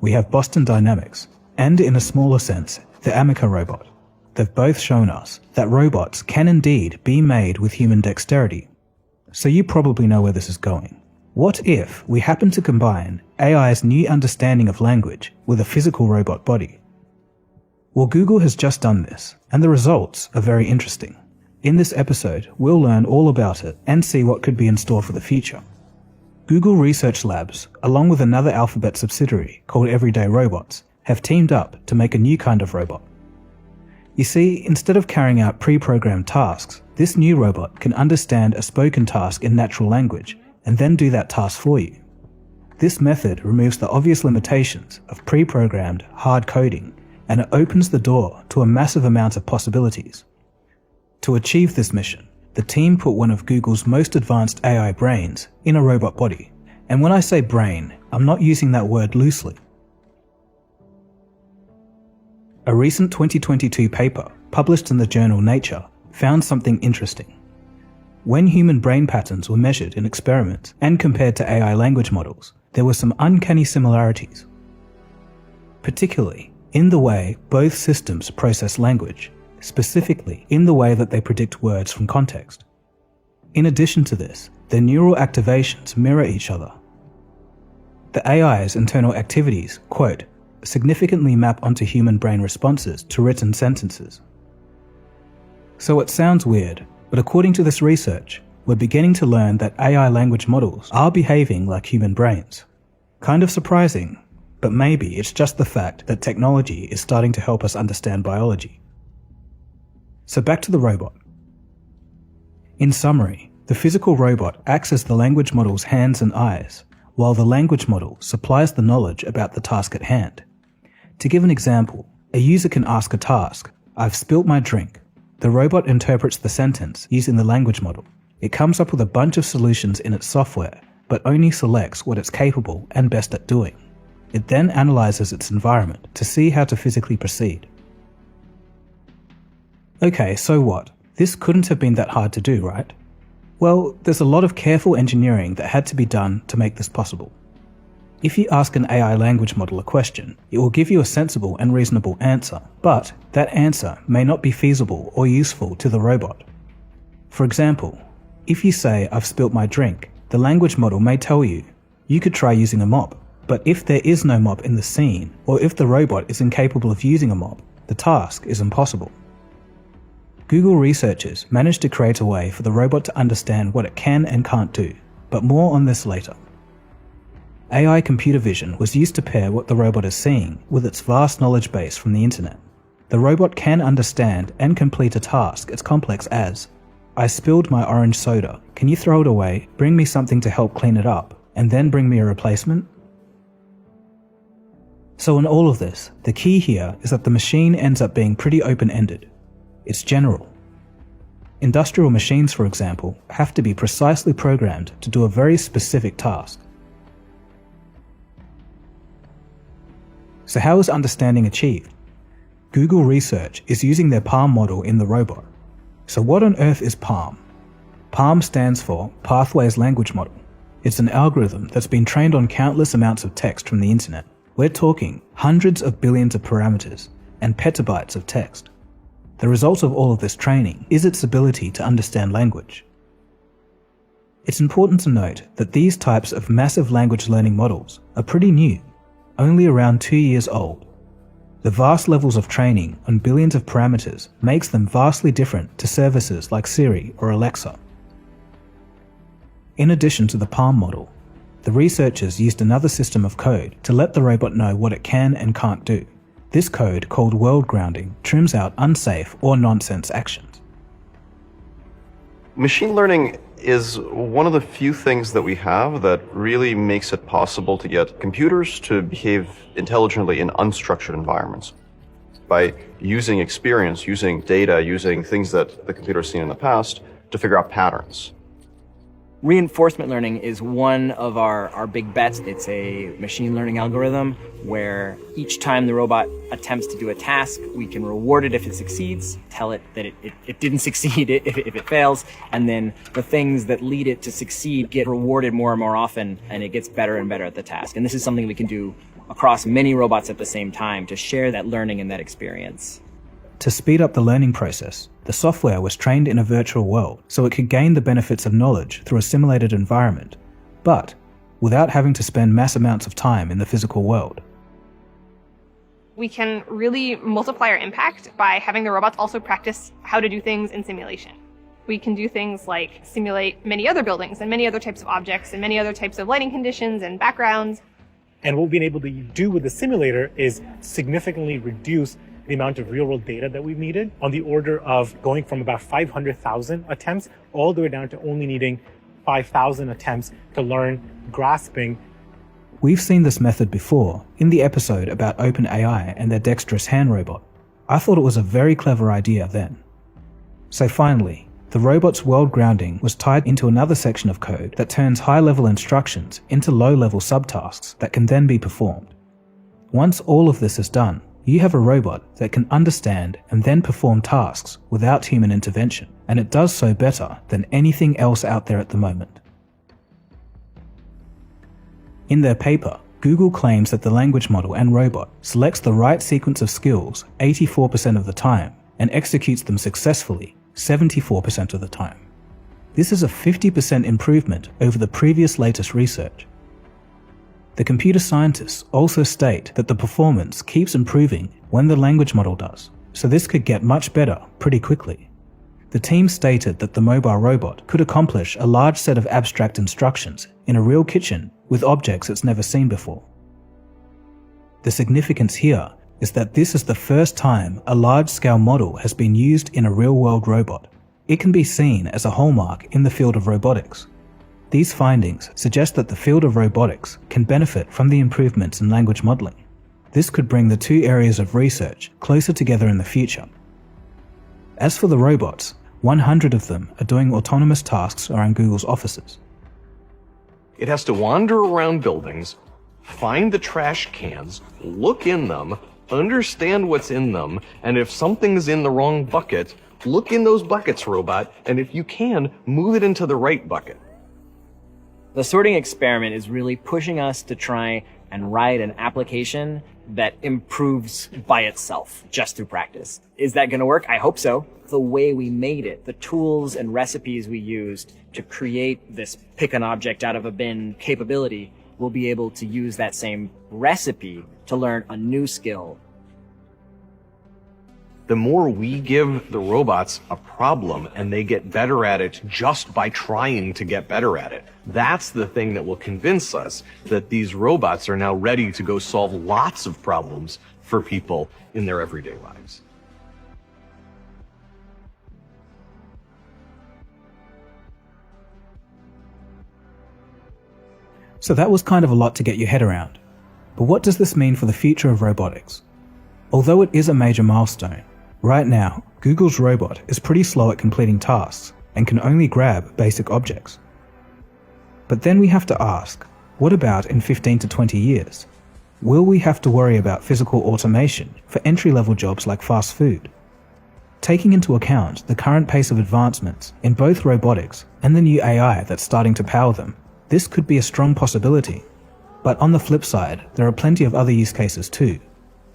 We have Boston Dynamics, and in a smaller sense, the Amica robot. They've both shown us that robots can indeed be made with human dexterity. So you probably know where this is going. What if we happen to combine AI's new understanding of language with a physical robot body? Well, Google has just done this, and the results are very interesting. In this episode, we'll learn all about it and see what could be in store for the future. Google Research Labs, along with another Alphabet subsidiary called Everyday Robots, have teamed up to make a new kind of robot. You see, instead of carrying out pre-programmed tasks, this new robot can understand a spoken task in natural language and then do that task for you. This method removes the obvious limitations of pre-programmed hard coding, and it opens the door to a massive amount of possibilities. To achieve this mission, the team put one of Google's most advanced AI brains in a robot body. And when I say brain, I'm not using that word loosely. A recent 2022 paper published in the journal Nature found something interesting. When human brain patterns were measured in experiments and compared to AI language models, there were some uncanny similarities, particularly in the way both systems process language, specifically in the way that they predict words from context. In addition to this, their neural activations mirror each other. The AI's internal activities, quote, significantly map onto human brain responses to written sentences. So it sounds weird, but according to this research, we're beginning to learn that AI language models are behaving like human brains. Kind of surprising, but maybe it's just the fact that technology is starting to help us understand biology. So back to the robot. In summary, the physical robot acts as the language model's hands and eyes, while the language model supplies the knowledge about the task at hand. To give an example, a user can ask a task, "I've spilt my drink." The robot interprets the sentence using the language model. It comes up with a bunch of solutions in its software, but only selects what it's capable and best at doing. It then analyzes its environment to see how to physically proceed. Okay, so what? This couldn't have been that hard to do, right? Well, there's a lot of careful engineering that had to be done to make this possible. If you ask an AI language model a question, it will give you a sensible and reasonable answer, but that answer may not be feasible or useful to the robot. For example, if you say, "I've spilt my drink," the language model may tell you, "You could try using a mop." But if there is no mop in the scene, or if the robot is incapable of using a mop, the task is impossible. Google researchers managed to create a way for the robot to understand what it can and can't do, but more on this later. AI computer vision was used to pair what the robot is seeing with its vast knowledge base from the internet. The robot can understand and complete a task as complex as, "I spilled my orange soda, can you throw it away, bring me something to help clean it up, and then bring me a replacement?" So in all of this, the key here is that the machine ends up being pretty open-ended. It's general. Industrial machines, for example, have to be precisely programmed to do a very specific task. So how is understanding achieved? Google Research is using their PaLM model in the robot. So what on earth is PaLM? PaLM stands for Pathways Language Model. It's an algorithm that's been trained on countless amounts of text from the internet. We're talking hundreds of billions of parameters and petabytes of text. The result of all of this training is its ability to understand language. It's important to note that these types of massive language learning models are pretty new, only around 2 years old. The vast levels of training on billions of parameters makes them vastly different to services like Siri or Alexa. In addition to the PaLM model, the researchers used another system of code to let the robot know what it can and can't do. This code, called world grounding, trims out unsafe or nonsense actions. Machine learning is one of the few things that we have that really makes it possible to get computers to behave intelligently in unstructured environments. By using experience, using data, using things that the computer has seen in the past to figure out patterns. Reinforcement learning is one of our big bets. It's a machine learning algorithm where each time the robot attempts to do a task, we can reward it if it succeeds, tell it that it didn't succeed if it fails, and then the things that lead it to succeed get rewarded more and more often, and it gets better and better at the task. And this is something we can do across many robots at the same time to share that learning and that experience. To speed up the learning process, the software was trained in a virtual world so it could gain the benefits of knowledge through a simulated environment, but without having to spend mass amounts of time in the physical world. We can really multiply our impact by having the robots also practice how to do things in simulation. We can do things like simulate many other buildings and many other types of objects and many other types of lighting conditions and backgrounds. And what we've been able to do with the simulator is significantly reduce the amount of real-world data that we've needed, on the order of going from about 500,000 attempts all the way down to only needing 5,000 attempts to learn grasping. We've seen this method before in the episode about OpenAI and their dexterous hand robot. I thought it was a very clever idea then. So finally, the robot's world grounding was tied into another section of code that turns high-level instructions into low-level subtasks that can then be performed. Once all of this is done, you have a robot that can understand and then perform tasks without human intervention, and it does so better than anything else out there at the moment. In their paper, Google claims that the language model and robot selects the right sequence of skills 84% of the time and executes them successfully 74% of the time. This is a 50% improvement over the previous latest research. The computer scientists also state that the performance keeps improving when the language model does, so this could get much better pretty quickly. The team stated that the mobile robot could accomplish a large set of abstract instructions in a real kitchen with objects it's never seen before. The significance here is that this is the first time a large-scale model has been used in a real-world robot. It can be seen as a hallmark in the field of robotics. These findings suggest that the field of robotics can benefit from the improvements in language modeling. This could bring the two areas of research closer together in the future. As for the robots, 100 of them are doing autonomous tasks around Google's offices. It has to wander around buildings, find the trash cans, look in them, understand what's in them, and if something's in the wrong bucket, look in those buckets, robot, and if you can, move it into the right bucket. The sorting experiment is really pushing us to try and write an application that improves by itself just through practice. Is that going to work? I hope so. The way we made it, the tools and recipes we used to create this pick an object out of a bin capability, we'll be able to use that same recipe to learn a new skill. The more we give the robots a problem and they get better at it just by trying to get better at it, that's the thing that will convince us that these robots are now ready to go solve lots of problems for people in their everyday lives. So that was kind of a lot to get your head around. But what does this mean for the future of robotics? Although it is a major milestone, right now, Google's robot is pretty slow at completing tasks and can only grab basic objects. But then we have to ask, what about in 15 to 20 years? Will we have to worry about physical automation for entry-level jobs like fast food? Taking into account the current pace of advancements in both robotics and the new AI that's starting to power them, this could be a strong possibility. But on the flip side, there are plenty of other use cases too.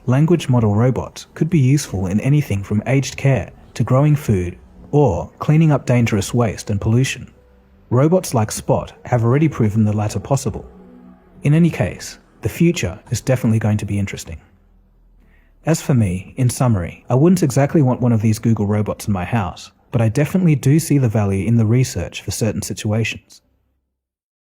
Language model robots could be useful in anything from aged care to growing food or cleaning up dangerous waste and pollution. Robots like Spot have already proven the latter possible. In any case, the future is definitely going to be interesting. As for me, in summary, I wouldn't exactly want one of these Google robots in my house, but I definitely do see the value in the research for certain situations.